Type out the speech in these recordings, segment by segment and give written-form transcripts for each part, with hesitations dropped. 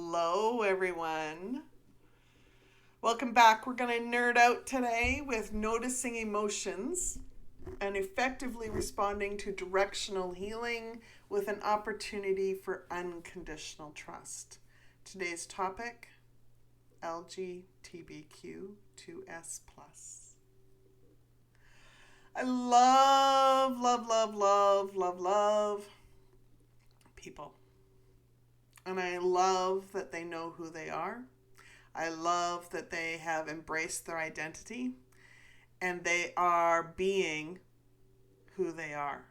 Hello, everyone. Welcome back. We're going to nerd out today with noticing emotions and effectively responding to directional healing with an opportunity for unconditional trust. Today's topic, LGBTQ2S+. I love people. And I love that they know who they are. I love that they have embraced their identity and they are being who they are.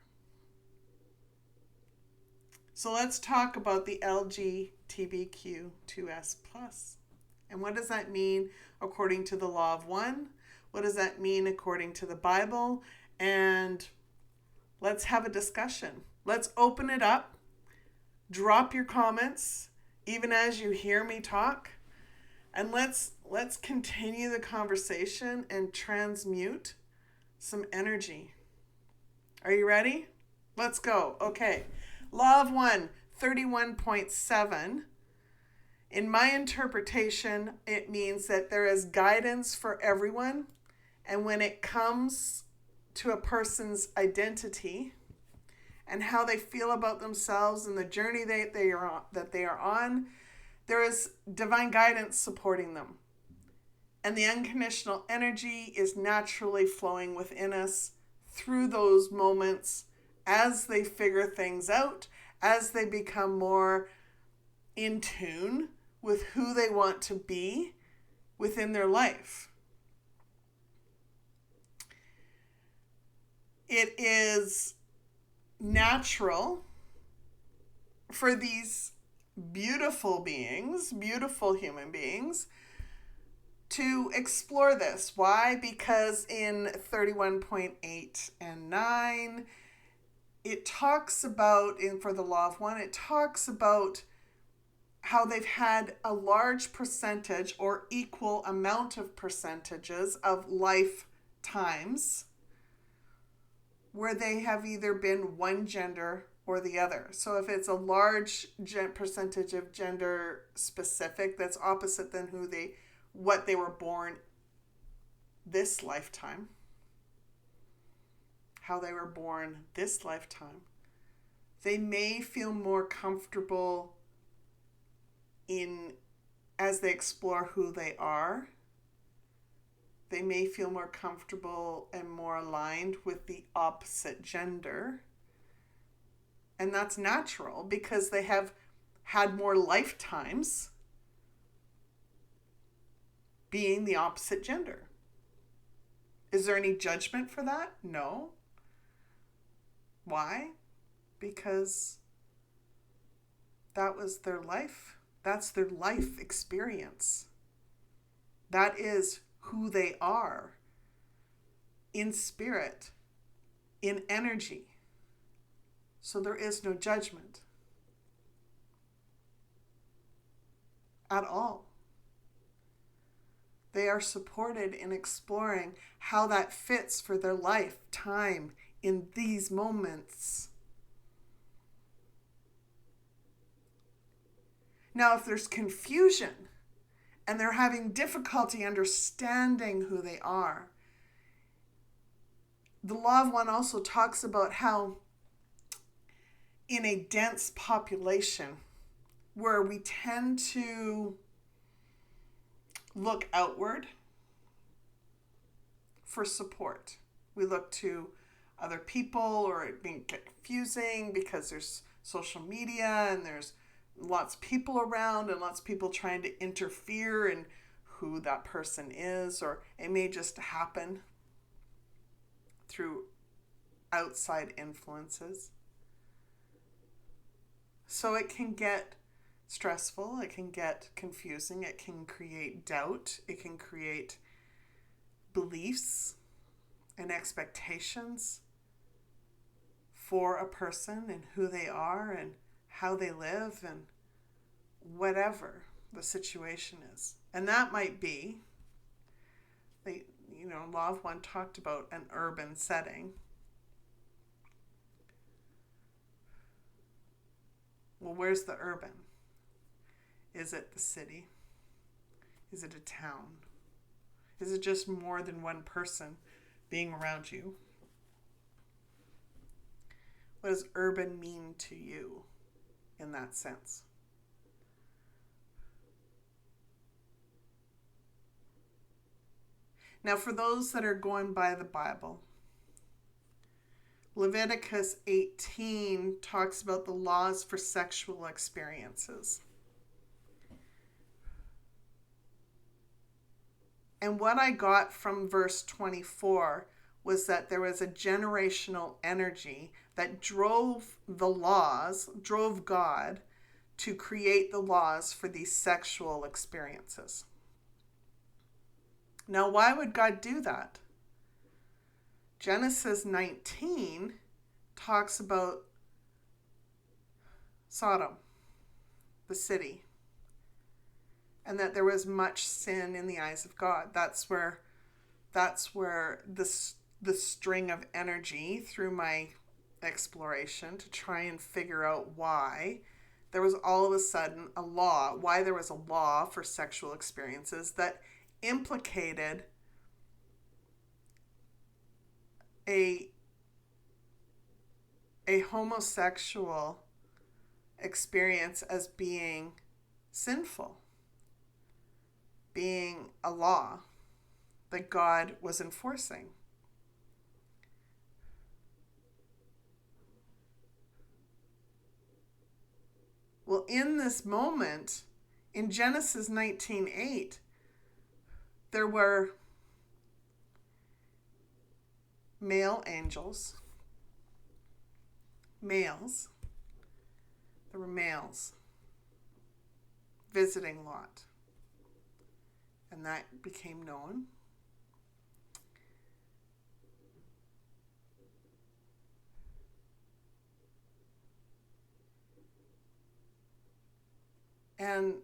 So let's talk about the LGBTQ2S+. And what does that mean according to the law of one? What does that mean according to the Bible? And let's have a discussion. Let's open it up. Drop your comments even as you hear me talk, and let's continue the conversation and transmute some energy. Are you ready? Let's go. Okay. Law of one, 31.7. In my interpretation, it means that there is guidance for everyone, and when it comes to a person's identity and how they feel about themselves and the journey that they are on, there is divine guidance supporting them. And the unconditional energy is naturally flowing within us through those moments as they figure things out, as they become more in tune with who they want to be within their life. It is natural for these beautiful beings, beautiful human beings, to explore this. Why? Because in 31.8 and 9, it talks about, and for the law of one, it talks about how they've had a large percentage or equal amount of percentages of lifetimes where they have either been one gender or the other. So if it's a large percentage of gender specific, that's opposite than what they were born this lifetime, how they were born this lifetime, they may feel more comfortable as they explore who they are. They may feel more comfortable and more aligned with the opposite gender. And that's natural because they have had more lifetimes being the opposite gender. Is there any judgment for that? No. Why? Because that was their life. That's their life experience. That is who they are in spirit, in energy. So there is no judgment at all. They are supported in exploring how that fits for their lifetime in these moments. Now, if there's confusion and they're having difficulty understanding who they are, the law of one also talks about how in a dense population where we tend to look outward for support. We look to other people, or it being confusing because there's social media and there's lots of people around and lots of people trying to interfere in who that person is, or it may just happen through outside influences. So it can get stressful, it can get confusing, it can create doubt, it can create beliefs and expectations for a person and who they are and how they live and whatever the situation is. And that might be, Law of One talked about an urban setting. Well, where's the urban? Is it the city? Is it a town? Is it just more than one person being around you? What does urban mean to you in that sense? Now, for those that are going by the Bible, Leviticus 18 talks about the laws for sexual experiences. And what I got from verse 24 was that there was a generational energy that drove God to create the laws for these sexual experiences. Now, why would God do that? Genesis 19 talks about Sodom, the city, and that there was much sin in the eyes of God. That's where the string of energy through my exploration to try and figure out why there was all of a sudden why there was a law for sexual experiences that implicated a homosexual experience as being sinful, being a law that God was enforcing. Well, in this moment, in Genesis 19:8, there were male angels, males. There were males visiting Lot. And that became known. And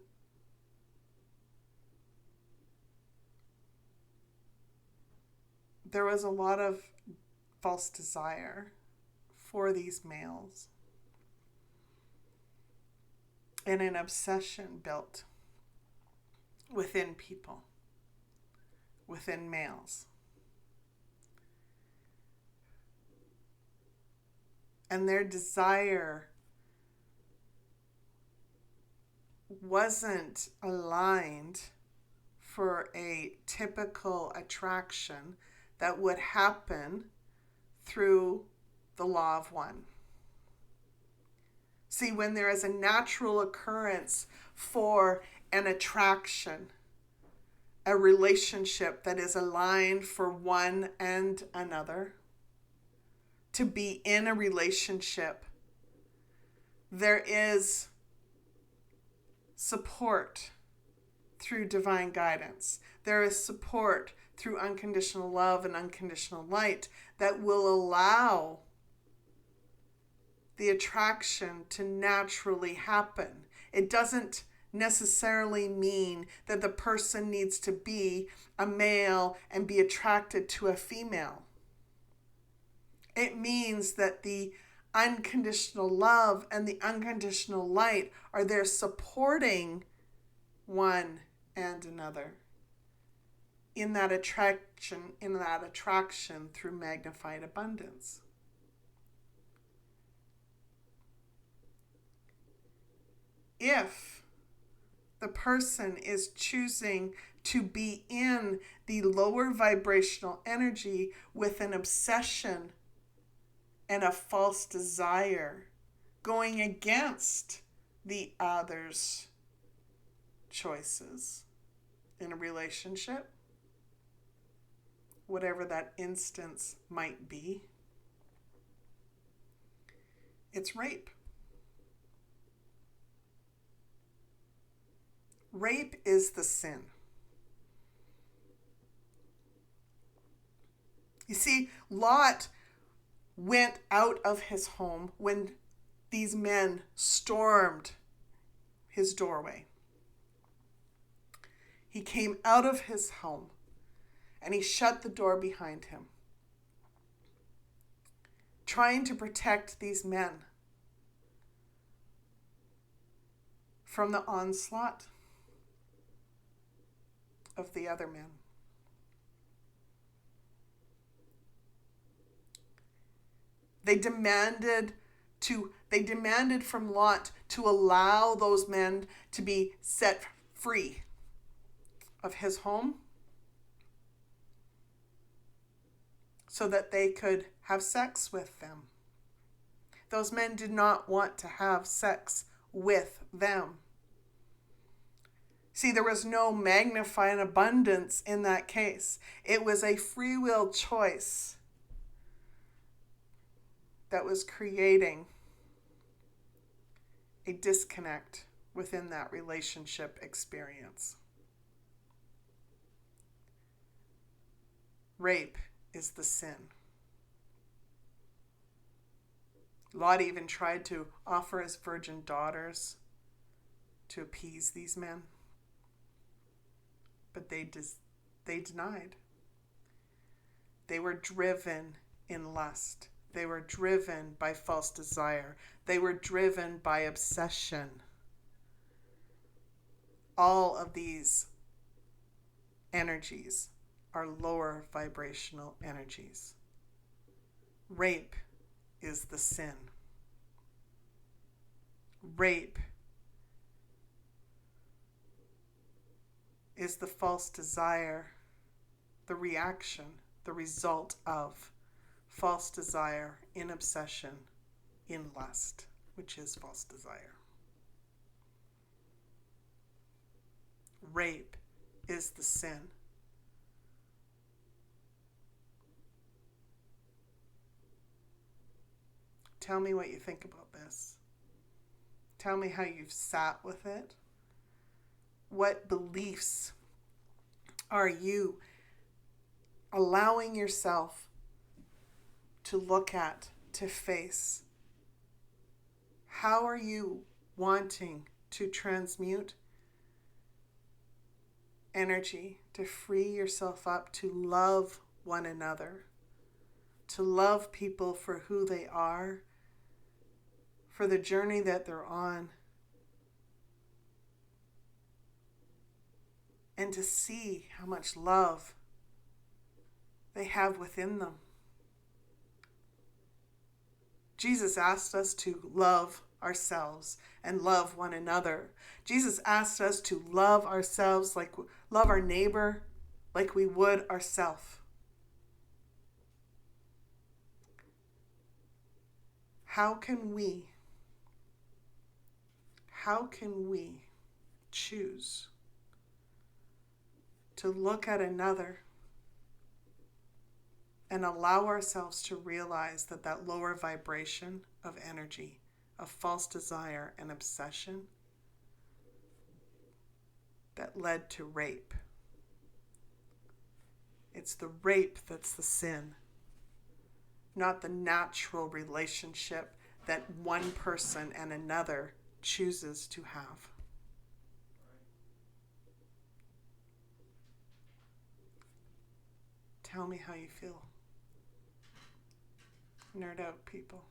there was a lot of false desire for these males and an obsession built within people, within males. And their desire wasn't aligned for a typical attraction that would happen through the law of one. See, when there is a natural occurrence for an attraction, a relationship that is aligned for one and another, to be in a relationship, there is support through divine guidance. There is support through unconditional love and unconditional light that will allow the attraction to naturally happen. It doesn't necessarily mean that the person needs to be a male and be attracted to a female. It means that the unconditional love and the unconditional light are there supporting one and another in that attraction through magnified abundance. If the person is choosing to be in the lower vibrational energy with an obsession and a false desire, going against the other's choices in a relationship, whatever that instance might be, it's rape. Rape is the sin. You see, Lot went out of his home when these men stormed his doorway. He came out of his home and he shut the door behind him, trying to protect these men from the onslaught of the other men. They demanded from Lot to allow those men to be set free of his home so that they could have sex with them. Those men did not want to have sex with them. See, there was no magnifying abundance in that case. It was a free will choice that was creating a disconnect within that relationship experience. Rape is the sin. Lot even tried to offer his virgin daughters to appease these men, but they denied. They were driven in lust. They were driven by false desire. They were driven by obsession. All of these energies are lower vibrational energies. Rape is the sin. Rape is the false desire, the reaction, the result of false desire in obsession, in lust, which is false desire. Rape is the sin. Tell me what you think about this. Tell me how you've sat with it. What beliefs are you allowing yourself to look at, to face? How are you wanting to transmute energy, to free yourself up, to love one another, to love people for who they are, for the journey that they're on, and to see how much love they have within them? Jesus asked us to love ourselves and love one another. Jesus asked us to love ourselves, love our neighbor like we would ourselves. How can we choose to look at another and allow ourselves to realize that lower vibration of energy, of false desire and obsession that led to rape? It's the rape that's the sin, not the natural relationship that one person and another chooses to have. Tell me how you feel. Nerd out, people.